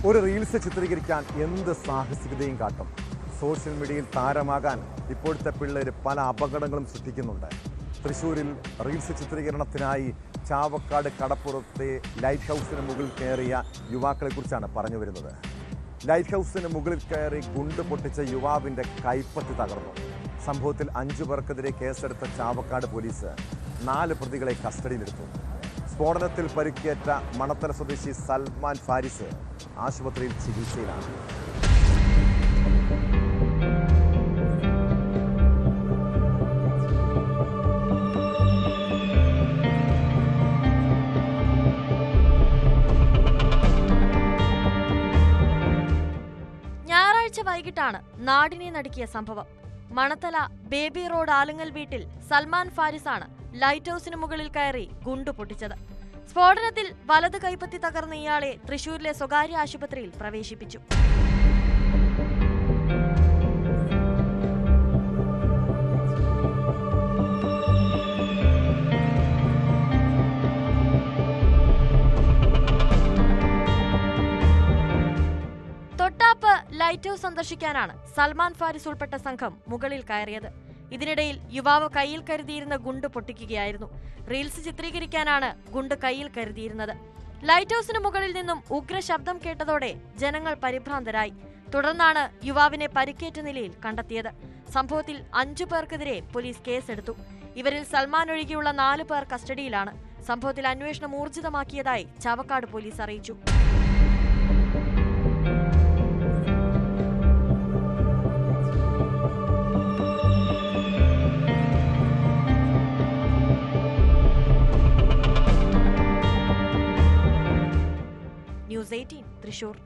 ഒരു റീൽസ് ചിത്രീകരിക്കാൻ എന്ത് സാഹസികതയും കാട്ടും. സോഷ്യൽ മീഡിയയിൽ താരമാകാൻ ഇപ്പോഴത്തെ പിള്ളേർ പല അപകടങ്ങളും സൃഷ്ടിക്കുന്നുണ്ട്. തൃശ്ശൂരിൽ റീൽസ് ചിത്രീകരണത്തിനായി ചാവക്കാട് കടപ്പുറത്തെ ലൈറ്റ് ഹൗസിന് മുകളിൽ കയറിയ യുവാക്കളെക്കുറിച്ചാണ് പറഞ്ഞു വരുന്നത്. ലൈറ്റ് ഹൗസിന് മുകളിൽ കയറി ഗുണ്ട് പൊട്ടിച്ച യുവാവിൻ്റെ കൈപ്പത്തി തകർന്നു. സംഭവത്തിൽ 5 പേർക്കെതിരെ കേസെടുത്ത ചാവക്കാട് പോലീസ് 4 പ്രതികളെ കസ്റ്റഡിയിലെടുത്തു. സ്ഫോടനത്തിൽ പരിക്കേറ്റ മണത്തല സ്വദേശി സൽമാൻ ഫാരിസ് ആശുപത്രിയിൽ ചികിത്സയിലാണ്. ഞായറാഴ്ച വൈകിട്ടാണ് നാടിനെ നടുക്കിയ സംഭവം. മണത്തല ബേബി റോഡ് ആലുങ്ങൽ വീട്ടിൽ സൽമാൻ ഫാരിസാണ് ലൈറ്റ് ഹൌസിന് മുകളിൽ കയറി ഗുണ്ടു പൊട്ടിച്ചത്. സ്ഫോടനത്തിൽ വലത് കൈപ്പത്തി തകർന്ന ഇയാളെ തൃശൂരിലെ സ്വകാര്യ ആശുപത്രിയിൽ പ്രവേശിപ്പിച്ചു. തൊട്ടാപ്പ് ലൈറ്റ് ഹൌസ് സന്ദർശിക്കാനാണ് സൽമാൻ ഫാരിസ് ഉൾപ്പെട്ട സംഘം മുകളിൽ കയറിയത്. ഇതിനിടയിൽ യുവാവ് കയ്യിൽ കരുതിയിരുന്ന ഗുണ്ട് പൊട്ടിക്കുകയായിരുന്നു. റീൽസ് ചിത്രീകരിക്കാനാണ് ഗുണ്ട് കയ്യിൽ കരുതിയിരുന്നത്. ലൈറ്റ് ഹൌസിന് മുകളിൽ നിന്നും ഉഗ്ര ശബ്ദം കേട്ടതോടെ ജനങ്ങൾ പരിഭ്രാന്തരായി. തുടർന്നാണ് യുവാവിനെ പരിക്കേറ്റ നിലയിൽ കണ്ടെത്തിയത്. സംഭവത്തിൽ 5 പേർക്കെതിരെ പോലീസ് കേസെടുത്തു. ഇവരിൽ സൽമാൻ ഒഴികെയുള്ള 4 പേർ കസ്റ്റഡിയിലാണ്. സംഭവത്തിൽ അന്വേഷണം ഊർജിതമാക്കിയതായി ചാവക്കാട് പോലീസ് അറിയിച്ചു. News 18 തൃശൂർ.